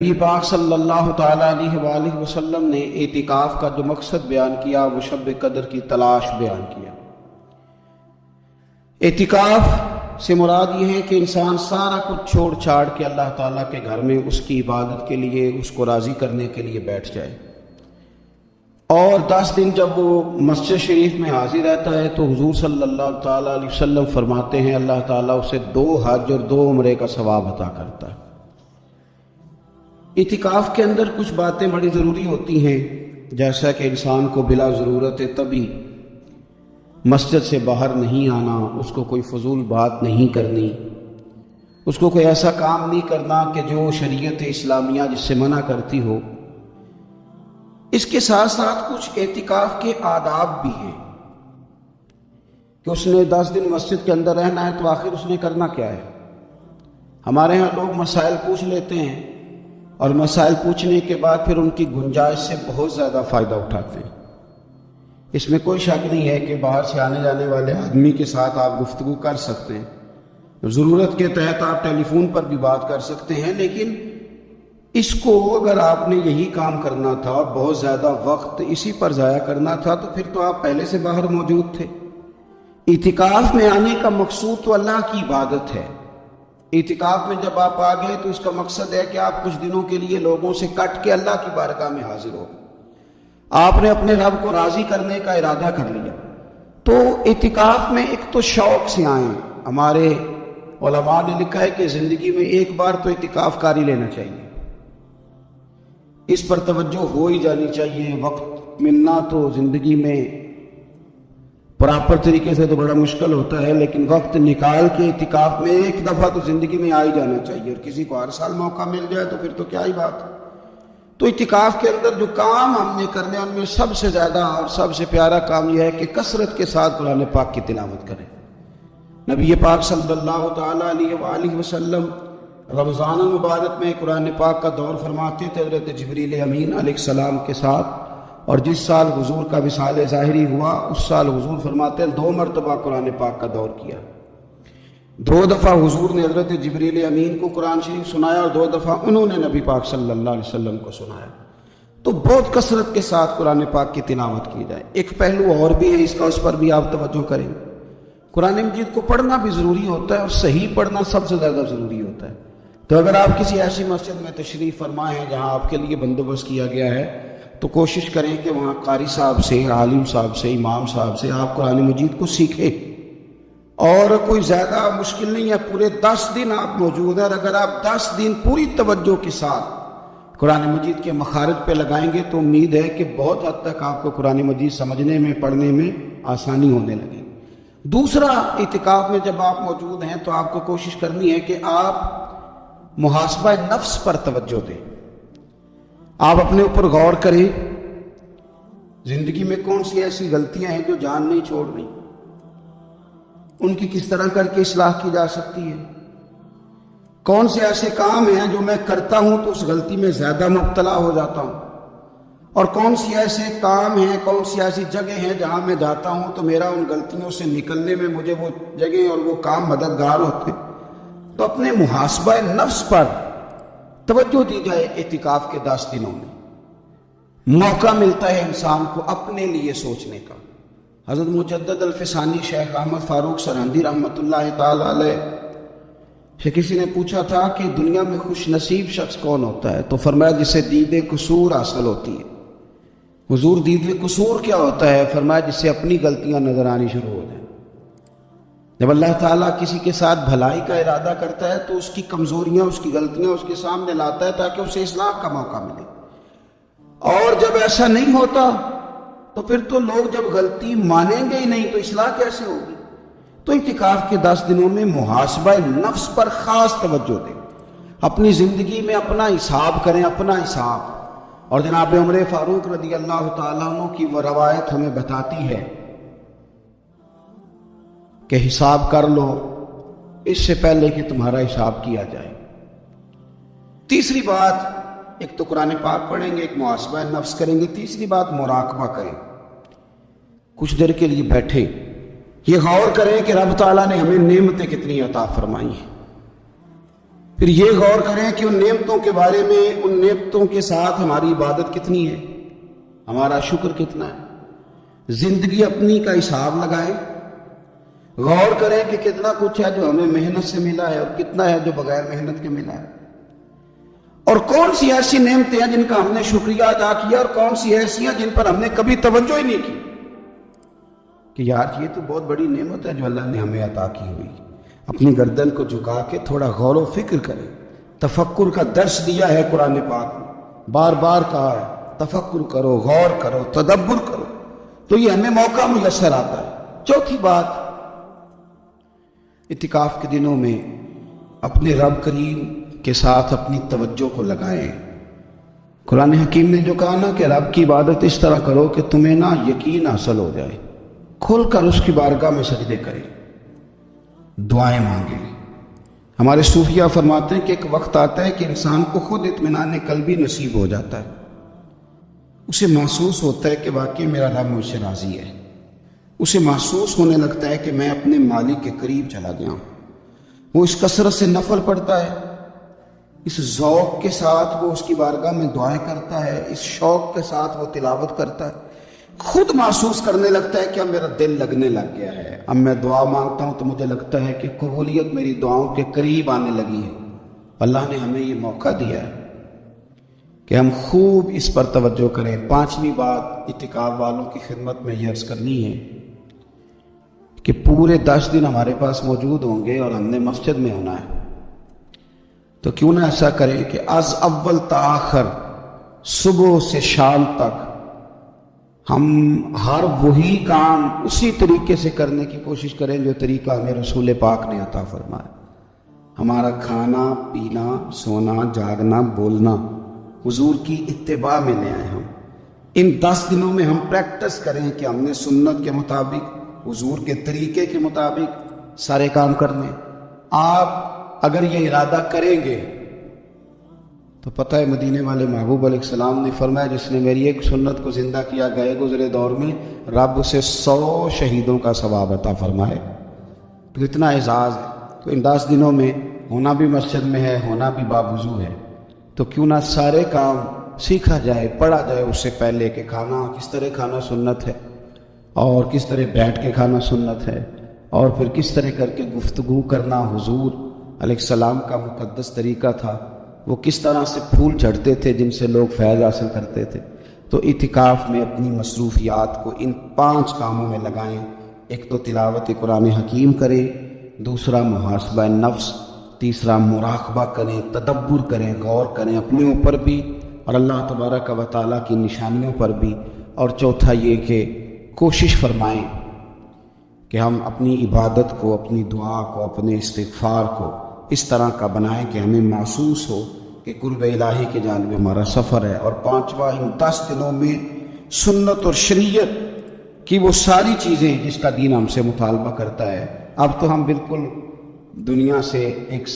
نبی پاک صلی اللہ تعالیٰ علیہ وآلہ وسلم نے اعتکاف کا جو مقصد بیان کیا وہ شب قدر کی تلاش بیان کیا۔ اعتکاف سے مراد یہ ہے کہ انسان سارا کچھ چھوڑ چھاڑ کے اللہ تعالیٰ کے گھر میں اس کی عبادت کے لیے، اس کو راضی کرنے کے لیے بیٹھ جائے، اور 10 دن جب وہ مسجد شریف میں حاضر رہتا ہے تو حضور صلی اللہ تعالیٰ علیہ وسلم فرماتے ہیں اللہ تعالیٰ اسے 2 حج اور 2 عمرے کا ثواب عطا کرتا ہے۔ اعتکاف کے اندر کچھ باتیں بڑی ضروری ہوتی ہیں، جیسا کہ انسان کو بلا ضرورت طبی مسجد سے باہر نہیں آنا، اس کو کوئی فضول بات نہیں کرنی، اس کو کوئی ایسا کام نہیں کرنا کہ جو شریعت اسلامیہ جس سے منع کرتی ہو۔ اس کے ساتھ ساتھ کچھ اعتکاف کے آداب بھی ہیں کہ اس نے 10 دن مسجد کے اندر رہنا ہے تو آخر اس نے کرنا کیا ہے۔ ہمارے ہاں لوگ مسائل پوچھ لیتے ہیں اور مسائل پوچھنے کے بعد پھر ان کی گنجائش سے بہت زیادہ فائدہ اٹھاتے ہیں۔ اس میں کوئی شک نہیں ہے کہ باہر سے آنے جانے والے آدمی کے ساتھ آپ گفتگو کر سکتے ہیں، ضرورت کے تحت آپ ٹیلی فون پر بھی بات کر سکتے ہیں، لیکن اس کو اگر آپ نے یہی کام کرنا تھا اور بہت زیادہ وقت اسی پر ضائع کرنا تھا تو پھر تو آپ پہلے سے باہر موجود تھے۔ اعتکاف میں آنے کا مقصود تو اللہ کی عبادت ہے۔ اعتکاف میں جب آپ آ گئے تو اس کا مقصد ہے کہ آپ کچھ دنوں کے لیے لوگوں سے کٹ کے اللہ کی بارگاہ میں حاضر ہو، آپ نے اپنے رب کو راضی کرنے کا ارادہ کر لیا۔ تو اعتکاف میں ایک تو شوق سے آئیں۔ ہمارے علماء نے لکھا ہے کہ زندگی میں ایک بار تو اعتکاف کاری لینا چاہیے، اس پر توجہ ہو ہی جانی چاہیے۔ وقت ملنا تو زندگی میں پراپر طریقے سے تو بڑا مشکل ہوتا ہے، لیکن وقت نکال کے اعتکاف میں ایک دفعہ تو زندگی میں آ ہی جانا چاہیے، اور کسی کو ہر سال موقع مل جائے تو پھر تو کیا ہی بات ہے۔ تو اعتکاف کے اندر جو کام ہم نے کرنے ان میں سب سے زیادہ اور سب سے پیارا کام یہ ہے کہ کثرت کے ساتھ قرآن پاک کی تلاوت کریں۔ نبی پاک صلی اللہ تعالیٰ علیہ وآلہ وسلم رمضان المبارک میں قرآن پاک کا دور فرماتے تھے حضرت جبریل امین علیہ السلام کے ساتھ، اور جس سال حضور کا وصال ظاہری ہوا اس سال حضور فرماتے ہیں 2 مرتبہ قرآن پاک کا دور کیا۔ 2 دفعہ حضور نے حضرت جبریل امین کو قرآن شریف سنایا اور 2 دفعہ انہوں نے نبی پاک صلی اللہ علیہ وسلم کو سنایا۔ تو بہت کثرت کے ساتھ قرآن پاک کی تلاوت کی جائے۔ ایک پہلو اور بھی ہے اس کا، اس پر بھی آپ توجہ کریں۔ قرآن مجید کو پڑھنا بھی ضروری ہوتا ہے اور صحیح پڑھنا سب سے زیادہ ضروری ہوتا ہے۔ تو اگر آپ کسی ایسی مسجد میں تشریف فرما ہیں جہاں آپ کے لیے بندوبست کیا گیا ہے تو کوشش کریں کہ وہاں قاری صاحب سے، عالم صاحب سے، امام صاحب سے آپ قرآن مجید کو سیکھیں۔ اور کوئی زیادہ مشکل نہیں ہے، پورے 10 دن آپ موجود ہیں، اور اگر آپ 10 دن پوری توجہ کے ساتھ قرآن مجید کے مخارج پہ لگائیں گے تو امید ہے کہ بہت حد تک آپ کو قرآن مجید سمجھنے میں، پڑھنے میں آسانی ہونے لگے۔ دوسرا، اعتکاف میں جب آپ موجود ہیں تو آپ کو کوشش کرنی ہے کہ آپ محاسبہ نفس پر توجہ دیں۔ آپ اپنے اوپر غور کریں، زندگی میں کون سی ایسی غلطیاں ہیں جو جان نہیں چھوڑ رہی، ان کی کس طرح کر کے اصلاح کی جا سکتی ہے۔ کون سے ایسے کام ہیں جو میں کرتا ہوں تو اس غلطی میں زیادہ مبتلا ہو جاتا ہوں، اور کون سی ایسے کام ہیں، کون سی ایسی جگہ ہیں جہاں میں جاتا ہوں تو میرا ان غلطیوں سے نکلنے میں مجھے وہ جگہ اور وہ کام مددگار ہوتے ہیں۔ تو اپنے محاسبہ نفس پر توجہ دی جائے۔ اعتکاف کے 10 دنوں میں موقع ملتا ہے انسان کو اپنے لیے سوچنے کا۔ حضرت مجدد الفسانی شیخ احمد فاروق سرہندی رحمۃ اللہ تعالی علیہ سے کسی نے پوچھا تھا کہ دنیا میں خوش نصیب شخص کون ہوتا ہے، تو فرمایا جسے دید قصور حاصل ہوتی ہے۔ حضور دید قصور کیا ہوتا ہے؟ فرمایا جسے اپنی غلطیاں نظر آنی شروع ہو جائیں۔ جب اللہ تعالیٰ کسی کے ساتھ بھلائی کا ارادہ کرتا ہے تو اس کی کمزوریاں، اس کی غلطیاں اس کے سامنے لاتا ہے تاکہ اسے اصلاح کا موقع ملے، اور جب ایسا نہیں ہوتا تو پھر تو لوگ جب غلطی مانیں گے ہی نہیں تو اصلاح کیسے ہوگی۔ تو اعتکاف کے 10 دنوں میں محاسبہ نفس پر خاص توجہ دیں، اپنی زندگی میں اپنا حساب کریں، اپنا حساب۔ اور جناب عمر فاروق رضی اللہ تعالیٰ عنہ کی وہ روایت ہمیں بتاتی ہے کہ حساب کر لو اس سے پہلے کہ تمہارا حساب کیا جائے۔ تیسری بات، ایک تو قرآن پاک پڑھیں گے، ایک محاسبہ نفس کریں گے، تیسری بات مراقبہ کریں۔ کچھ دیر کے لیے بیٹھے، یہ غور کریں کہ رب تعالیٰ نے ہمیں نعمتیں کتنی عطا فرمائی ہیں۔ پھر یہ غور کریں کہ ان نعمتوں کے بارے میں، ان نعمتوں کے ساتھ ہماری عبادت کتنی ہے، ہمارا شکر کتنا ہے۔ زندگی اپنی کا حساب لگائیں، غور کریں کہ کتنا کچھ ہے جو ہمیں محنت سے ملا ہے اور کتنا ہے جو بغیر محنت کے ملا ہے، اور کون سی ایسی نعمتیں ہیں جن کا ہم نے شکریہ ادا کیا اور کون سی ایسی ہیں جن پر ہم نے کبھی توجہ ہی نہیں کی کہ یار یہ تو بہت بڑی نعمت ہے جو اللہ نے ہمیں عطا کی ہوئی۔ اپنی گردن کو جھکا کے تھوڑا غور و فکر کریں۔ تفکر کا درس دیا ہے قرآن پاک میں، بار بار کہا ہے تفکر کرو، غور کرو، تدبر کرو، تو یہ ہمیں موقع میسر آتا ہے۔ چوتھی بات، اعتکاف کے دنوں میں اپنے رب کریم کے ساتھ اپنی توجہ کو لگائیں۔ قرآن حکیم نے جو کہا نا کہ رب کی عبادت اس طرح کرو کہ تمہیں نا یقین حاصل ہو جائے، کھل کر اس کی بارگاہ میں سجدے کریں، دعائیں مانگیں۔ ہمارے صوفیہ فرماتے ہیں کہ ایک وقت آتا ہے کہ انسان کو خود اطمینان قلبی نصیب ہو جاتا ہے، اسے محسوس ہوتا ہے کہ واقعی میرا رب مجھ سے راضی ہے، اسے محسوس ہونے لگتا ہے کہ میں اپنے مالک کے قریب چلا گیا ہوں۔ وہ اس کثرت سے نفل پڑھتا ہے، اس ذوق کے ساتھ وہ اس کی بارگاہ میں دعائیں کرتا ہے، اس شوق کے ساتھ وہ تلاوت کرتا ہے، خود محسوس کرنے لگتا ہے کہ اب میرا دل لگنے لگ گیا ہے، اب میں دعا مانگتا ہوں تو مجھے لگتا ہے کہ قبولیت میری دعاؤں کے قریب آنے لگی ہے۔ اللہ نے ہمیں یہ موقع دیا ہے کہ ہم خوب اس پر توجہ کریں۔ پانچویں بات اعتکاف والوں کی خدمت میں یہ عرض کرنی ہے کہ پورے 10 دن ہمارے پاس موجود ہوں گے اور ہم نے مسجد میں ہونا ہے، تو کیوں نہ ایسا کریں کہ از اول تا آخر، صبح سے شام تک ہم ہر وہی کام اسی طریقے سے کرنے کی کوشش کریں جو طریقہ ہمیں رسول پاک نے عطا فرمایا۔ ہمارا کھانا پینا، سونا، جاگنا، بولنا حضور کی اتباع میں لے آئے۔ ہم ان 10 دنوں میں ہم پریکٹس کریں کہ ہم نے سنت کے مطابق، حضور کے طریقے کے مطابق سارے کام کرنے۔ آپ اگر یہ ارادہ کریں گے تو پتہ ہے مدینے والے محبوب علیہ السلام نے فرمایا جس نے میری ایک سنت کو زندہ کیا گئے گزرے دور میں، رب اسے 100 شہیدوں کا ثواب عطا فرمائے۔ تو اتنا اعزاز ہے۔ تو ان 10 دنوں میں ہونا بھی مسجد میں ہے، ہونا بھی باوضو ہے، تو کیوں نہ سارے کام سیکھا جائے، پڑھا جائے اس سے پہلے کہ کھانا کس طرح کھانا سنت ہے، اور کس طرح بیٹھ کے کھانا سنت ہے، اور پھر کس طرح کر کے گفتگو کرنا حضور علیہ السلام کا مقدس طریقہ تھا، وہ کس طرح سے پھول جھڑتے تھے جن سے لوگ فیض حاصل کرتے تھے۔ تو اعتکاف میں اپنی مصروفیات کو ان 5 کاموں میں لگائیں۔ ایک تو تلاوت قرآن حکیم کریں، دوسرا محاسبہ نفس، تیسرا مراقبہ کریں، تدبر کریں، غور کریں اپنے اوپر بھی اور اللہ تبارک و تعالیٰ کی نشانیوں پر بھی، اور چوتھا یہ کہ کوشش فرمائیں کہ ہم اپنی عبادت کو، اپنی دعا کو، اپنے استغفار کو اس طرح کا بنائیں کہ ہمیں محسوس ہو کہ قرب الہی کے جانب ہمارا سفر ہے۔ اور پانچواں، ان 10 دنوں میں سنت اور شریعت کی وہ ساری چیزیں جس کا دین ہم سے مطالبہ کرتا ہے۔ اب تو ہم بالکل دنیا سے ایک